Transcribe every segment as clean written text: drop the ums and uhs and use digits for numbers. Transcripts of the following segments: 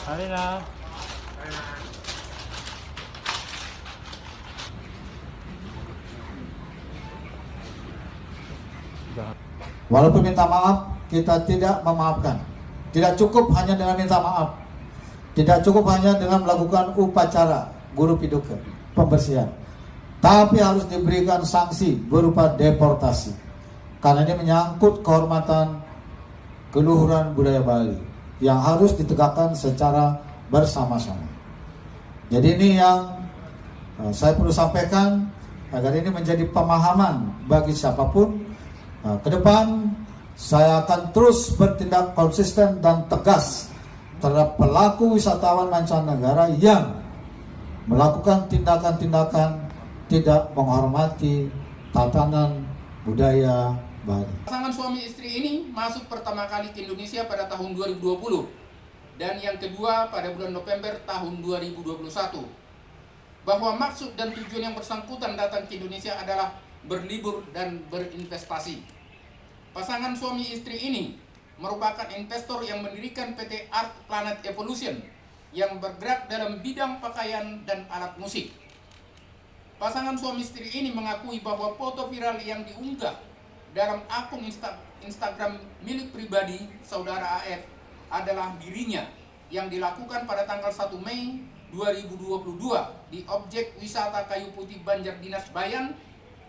Hari na. Walaupun minta maaf, kita tidak memaafkan. Tidak cukup hanya dengan minta maaf. Tidak cukup hanya dengan melakukan upacara guru piduka, pembersihan. Tapi harus diberikan sanksi berupa deportasi. Karena ini menyangkut kehormatan keluhuran budaya Bali yang harus ditegakkan secara bersama-sama. Jadi ini yang saya perlu sampaikan agar ini menjadi pemahaman bagi siapapun. Ke depan saya akan terus bertindak konsisten dan tegas terhadap pelaku wisatawan mancanegara yang melakukan tindakan-tindakan tidak menghormati tatanan budaya Bali. Pasangan suami istri ini masuk pertama kali ke Indonesia pada tahun 2020 dan yang kedua pada bulan November tahun 2021. Bahwa maksud dan tujuan yang bersangkutan datang ke Indonesia adalah berlibur dan berinvestasi. Pasangan suami istri ini merupakan investor yang mendirikan PT Art Planet Evolution yang bergerak dalam bidang pakaian dan alat musik. Pasangan suami istri ini mengakui bahwa foto viral yang diunggah dalam akun Instagram milik pribadi saudara AF adalah dirinya yang dilakukan pada tanggal 1 Mei 2022 di objek wisata Kayu Putih Banjar Dinas Bayan,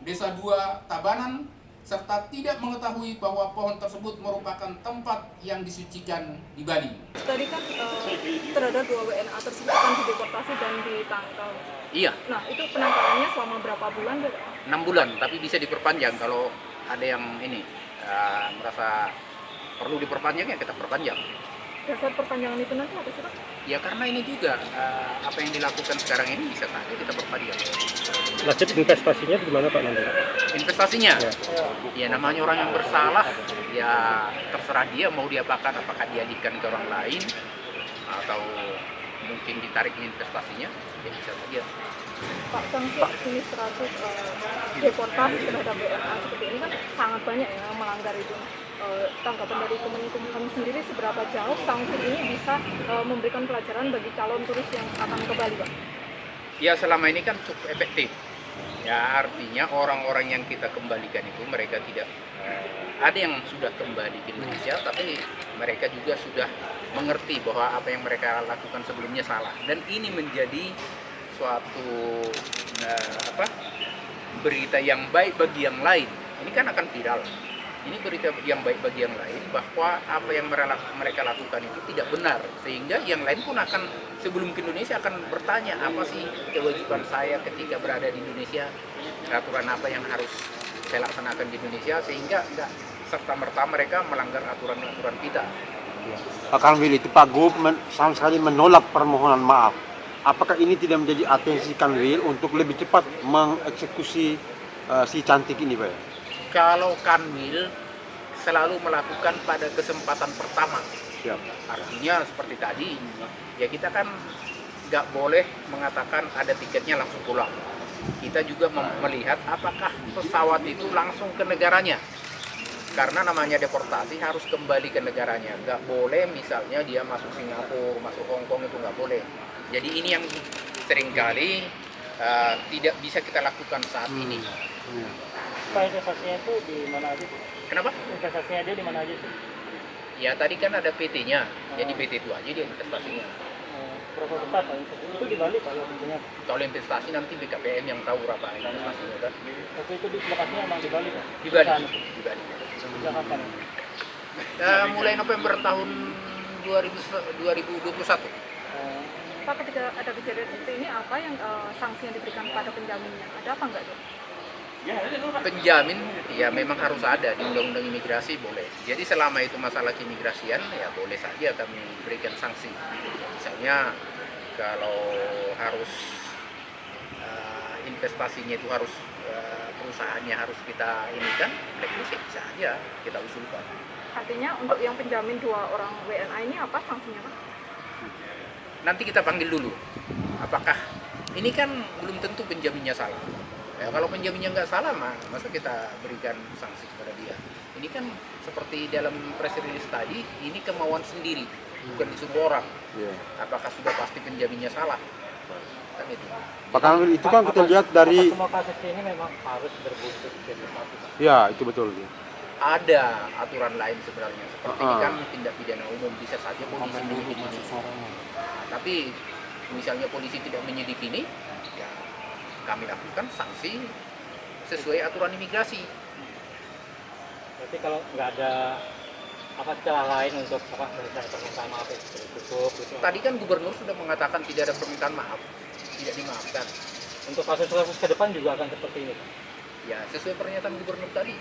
Desa 2 Tabanan, serta tidak mengetahui bahwa pohon tersebut merupakan tempat yang disucikan di Bali. Tadi kan terhadap 2 WNA tersebut akan dideportasi dan ditangkal. Iya. Nah, itu penangkalannya selama berapa bulan? 6 bulan, tapi bisa diperpanjang kalau ada yang ini merasa perlu diperpanjang ya kita perpanjang. Dasar perpanjangan itu nanti apa sih, Pak? Ya karena ini juga apa yang dilakukan sekarang ini bisa saja kita perpanjang. Nasib investasinya gimana Pak nanti? Investasinya, ya namanya orang yang bersalah, ya terserah dia mau diapakan, apakah dialihkan ke orang lain atau mungkin ditarik investasinya, ya bisa saja. Pak, sanksi administratif deportasi terhadap WNA seperti ini kan sangat banyak ya melanggar itu. Tanggapan dari Kemenkumham sendiri seberapa jauh sanksi ini bisa memberikan pelajaran bagi calon turis yang akan ke Bali, Pak? Ya selama ini kan cukup efektif. Ya artinya orang-orang yang kita kembalikan itu mereka tidak ada yang sudah kembali ke Indonesia, tapi mereka juga sudah mengerti bahwa apa yang mereka lakukan sebelumnya salah, dan ini menjadi suatu berita yang baik bagi yang lain. Ini kan akan viral. Ini berita yang baik bagi yang lain bahwa apa yang mereka lakukan itu tidak benar, sehingga yang lain pun akan sebelum ke Indonesia akan bertanya apa sih kewajiban saya ketika berada di Indonesia, aturan apa yang harus saya laksanakan di Indonesia, sehingga enggak serta-merta mereka melanggar aturan-aturan kita. Pak Kanwil, itu Pak Gub sama sekali menolak permohonan maaf. Apakah ini tidak menjadi atensi Kanwil untuk lebih cepat mengeksekusi si cantik ini, Pak? Kalau Kanwil selalu melakukan pada kesempatan pertama. Siap. Artinya seperti tadi, ya kita kan nggak boleh mengatakan ada tiketnya langsung pulang. Kita juga melihat apakah pesawat itu langsung ke negaranya. Karena namanya deportasi harus kembali ke negaranya. Nggak boleh misalnya dia masuk Singapura, masuk Hong Kong, itu nggak boleh. Jadi ini yang seringkali tidak bisa kita lakukan saat ini. Pak, investasinya itu di mana aja sih? Kenapa? Investasinya dia di mana aja sih? Ya tadi kan ada PT-nya, jadi PT itu aja dia investasinya. Berapa besar Pak? Itu di Bali Pak yang punya? Kalau investasi nanti BKPM yang tahu berapa investasinya kan? Tapi itu di lokasinya emang di Bali Pak? Di Bali. Sana. Di Bali. Sejak kapan? Mulai November tahun 2021. Pak, ketika ada kejadian seperti ini, apa yang sanksi yang diberikan pada penjaminnya? Ada apa enggak tuh? Penjamin ya memang harus ada di undang-undang imigrasi, boleh. Jadi selama itu masalah keimigrasian ya boleh saja kami berikan sanksi. Misalnya kalau harus investasinya itu harus perusahaannya harus kita ini kan, blacklist ya bisa aja kita usulkan. Artinya untuk yang penjamin 2 orang WNA ini apa sanksinya, Pak? Nanti kita panggil dulu. Apakah ini kan belum tentu penjaminnya salah. Ya, kalau penjaminnya nggak salah, masa kita berikan sanksi kepada dia. Ini kan seperti dalam press release tadi, ini kemauan sendiri, bukan disuruh orang. Iya. Apakah sudah pasti penjaminnya salah? Kan itu. Pak Kanwil, itu kan kita lihat dari, semua kasus ini memang harus berbuntut deportasi, Pak? ya itu betul. Ada aturan lain sebenarnya, seperti ini Ah. kan tindak pidana umum, bisa saja polisi menyelidiki ini. Tapi misalnya polisi tidak menyelidiki ini, ya kami lakukan sanksi sesuai aturan imigrasi. Berarti kalau nggak ada celah lain untuk misalnya permintaan maaf itu cukup gitu. Tadi kan gubernur sudah mengatakan tidak ada permintaan maaf, tidak dimaafkan. Untuk kasus-kasus ke depan juga akan seperti ini, Pak? Ya sesuai pernyataan gubernur tadi.